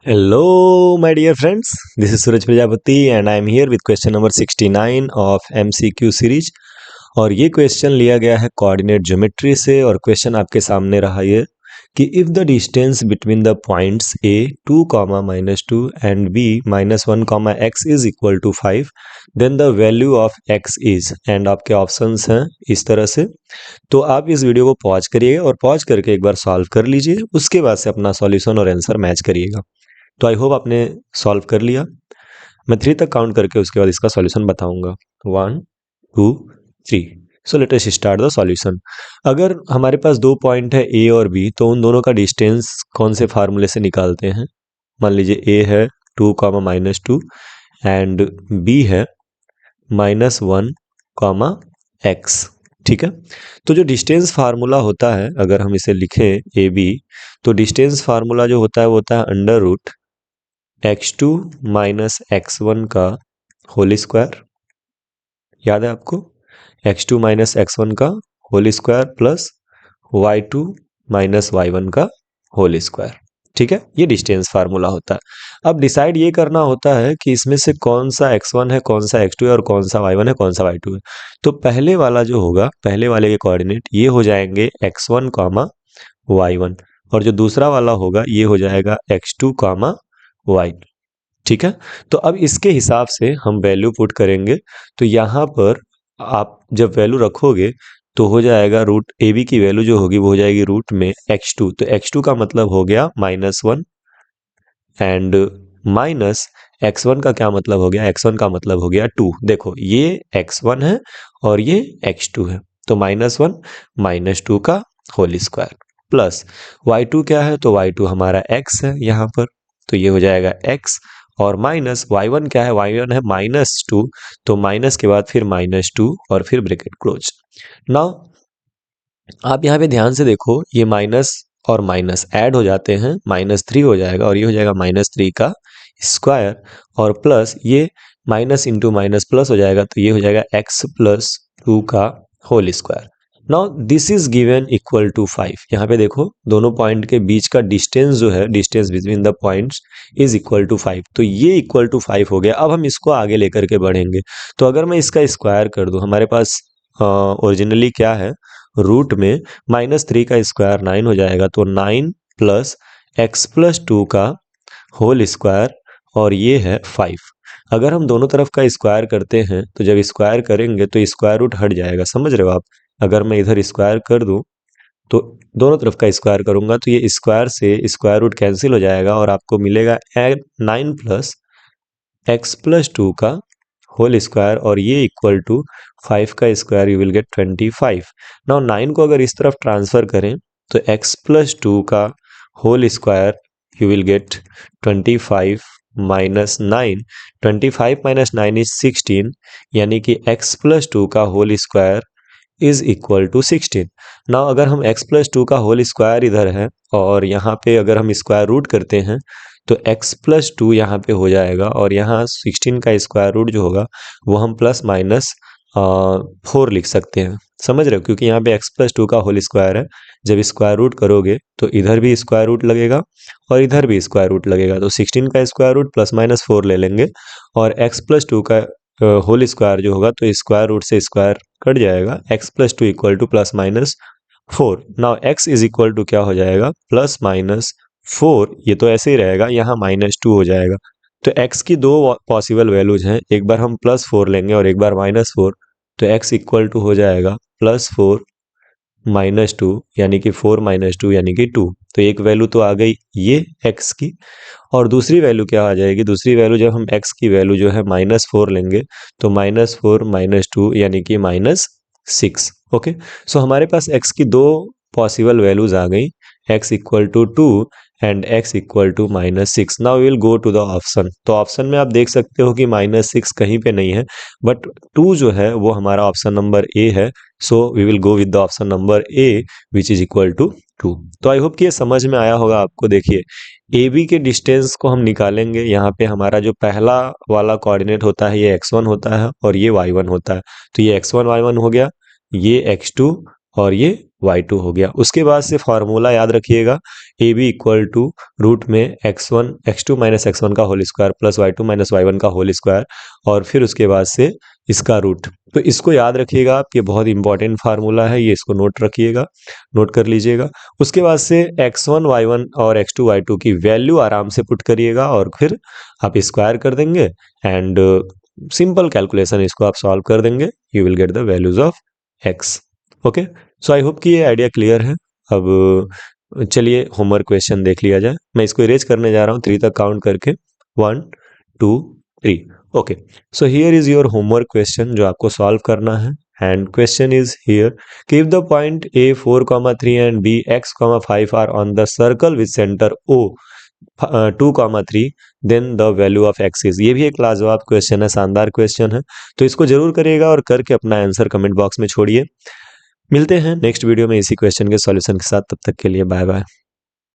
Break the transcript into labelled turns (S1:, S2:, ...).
S1: Hello, my dear friends. This is Suraj Prajapati and I am here with question number 69 of MCQ series. और ये question लिया गया है coordinate geometry से और क्वेश्चन आपके सामने रहा ये कि if the distance between the points A 2, -2 and B -1, x is equal to 5 then the value of x is. And आपके ऑप्शंस हैं इस तरह से। तो आप इस वीडियो को पॉज करिएगा और पॉज करके एक बार सॉल्व कर लीजिए, उसके बाद से अपना सॉल्यूशन और आंसर मैच करिएगा। तो आई होप आपने सॉल्व कर लिया। मैं 3 तक काउंट करके उसके बाद इसका सॉल्यूशन बताऊंगा। 1 2 3। So let us start the solution. अगर हमारे पास 2 पॉइंट है ए और बी, तो उन दोनों का डिस्टेंस कौन से फार्मूले से निकालते हैं। मान लीजिए ए है 2, -2 एंड बी है -1, x। ठीक है। तो जो डिस्टेंस फार्मूला होता है, अगर हम इसे लिखें ए बी, तो डिस्टेंस फार्मूला जो होता है वो होता है under root x2 minus x1 का होल स्क्वायर। याद है आपको, x2 माइनस x1 का whole square plus y2 minus y1 का होल स्क्वायर। ठीक है, ये डिस्टेंस फार्मूला होता है। अब डिसाइड ये करना होता है कि इसमें से कौन सा x1 है, कौन सा x2 है और कौन सा y1 है, कौन सा y2 है। तो पहले वाला जो होगा, पहले वाले के कोऑर्डिनेट ये हो जाएंगे x1, y1, और जो दूसरा वाला होगा ये हो जाएगा x2, y। ठीक है। तो अब इसके हिसाब से हम वैल्यू पुट करेंगे। तो यहाँ पर आप जब वैल्यू रखोगे तो हो जाएगा रूट ए बी की वैल्यू जो होगी वो हो जाएगी रूट में x2। तो x2 का मतलब हो गया -1 एंड माइनस x1 का क्या मतलब हो गया, x1 का मतलब हो गया 2। देखो ये x1 है और ये x2 है, तो -1 -2 का होल स्क्वायर प्लस y2 क्या है, तो y2 हमारा x है यहाँ पर, तो ये हो जाएगा x। और माइनस y1 क्या है, y1 है -2, तो माइनस के बाद फिर -2 और फिर ब्रैकेट क्लोज। नाउ आप यहाँ पे ध्यान से देखो, ये माइनस और माइनस ऐड हो जाते हैं, -3 हो जाएगा और ये हो जाएगा -3 का स्क्वायर, और प्लस ये माइनस इंटू माइनस प्लस हो जाएगा, तो ये हो जाएगा x प्लस 2 का whole square. Now this is given equal to 5। यहाँ पे देखो दोनों पॉइंट के बीच का डिस्टेंस जो है, distance between the points is equal to 5। तो ये इक्वल टू 5 हो गया। अब हम इसको आगे लेकर के बढ़ेंगे। तो अगर मैं इसका स्क्वायर कर दूं, हमारे पास ओरिजिनली क्या है, रूट में -3 का स्क्वायर 9 हो जाएगा, तो 9 प्लस x प्लस 2 का होल स्क्वायर, और ये है 5। अगर हम दोनों तरफ का स्क्वायर करते हैं तो जब स्क्वायर करेंगे तो स्क्वायर रूट हट जाएगा, समझ रहे हो आप। अगर मैं इधर स्क्वायर कर दूं तो दोनों तरफ का स्क्वायर करूंगा तो ये स्क्वायर से स्क्वायर रूट कैंसिल हो जाएगा और आपको मिलेगा 9 प्लस x प्लस 2 का होल स्क्वायर, और ये इक्वल टू 5 का square, you will get 25। Now 9 को अगर इस तरफ ट्रांसफर करें तो x प्लस 2 का whole square you will get 25 minus 9। 25 minus 9 is 16, यानी कि x प्लस 2 का whole square is equal to 16। Now अगर हम x प्लस 2 का होल स्क्वायर इधर है और यहाँ पे अगर हम स्क्वायर रूट करते हैं तो x प्लस 2 यहाँ पे हो जाएगा, और यहाँ 16 का स्क्वायर रूट जो होगा वो हम प्लस माइनस 4 लिख सकते हैं, समझ रहे हो, क्योंकि यहाँ पे x प्लस 2 का होल स्क्वायर है। जब स्क्वायर रूट करोगे तो इधर भी स्क्वायर रूट लगेगा और इधर भी स्क्वायर रूट लगेगा, तो 16 का स्क्वायर रूट प्लस माइनस 4 ले लेंगे, और x प्लस 2 का होल स्क्वायर जो होगा तो स्क्वायर रूट से स्क्वायर कट जाएगा, x plus 2 equal to plus minus 4। Now x is equal to क्या हो जाएगा, प्लस माइनस 4। ये तो ऐसे ही रहेगा, यहाँ -2 हो जाएगा। तो x की दो पॉसिबल वैल्यूज हैं, एक बार हम +4 लेंगे और एक बार -4, तो x इक्वल टू हो जाएगा +4 -2, यानी कि 4 -2 यानी कि 2। तो एक वैल्यू तो आ गई ये x की, और दूसरी वैल्यू क्या आ जाएगी, दूसरी वैल्यू जब हम x की वैल्यू जो है -4 लेंगे तो -4 -2 यानी कि -6। ओके, सो हमारे पास x की दो पॉसिबल वैल्यूज आ गई, x equal to 2 and x equal to -6। Now will go to the option. तो ऑप्शन में आप देख सकते हो कि -6 कहीं पे नहीं है, बट 2 जो है वो हमारा ऑप्शन नंबर ए है। So we will go with the option number A which is equal to 2। तो आई होप कि ये समझ में आया होगा आपको। देखिए ए बी के डिस्टेंस को हम निकालेंगे। यहाँ पे हमारा जो पहला वाला कोऑर्डिनेट होता है ये x1 होता है और ये y1 होता है, तो ये x1 y1 हो गया, ये x2 और ये y2 हो गया। उसके बाद से फॉर्मूला याद रखिएगा, A B equal to root में x2 माइनस x1 का whole square plus y2 minus y1 का होल स्क्वायर, और फिर उसके बाद से इसका रूट। तो इसको याद रखिएगा आप, ये बहुत इंपॉर्टेंट फार्मूला है, ये इसको नोट रखिएगा, नोट कर लीजिएगा। उसके बाद से x1 y1 और x2 y2 की वैल्यू आराम से पुट करिएगा और फिर आप स्क्वायर कर देंगे एंड सिंपल कैलकुलेशन इसको आप सॉल्व कर देंगे, you will get the values of x। Okay, so I hope कि ये आइडिया क्लियर है। अब चलिए होमवर्क क्वेश्चन देख लिया जाए। मैं इसको इरेज करने जा रहा हूँ 3 तक काउंट करके, 1 2 3। Okay, so here is your homework question जो आपको सॉल्व करना है। एंड क्वेश्चन इज हियर कि if the point a 4,3 and b x, 5 are on the circle with centre o 2,3, then the value of x is. ये भी एक लाजवाब question है, शानदार क्वेश्चन है, तो इसको जरूर करिएगा और करके अपना आंसर कमेंट बॉक्स में छोड़िए। मिलते हैं नेक्स्ट वीडियो में इसी क्वेश्चन के सॉल्यूशन के साथ, तब तक के लिए बाय बाय।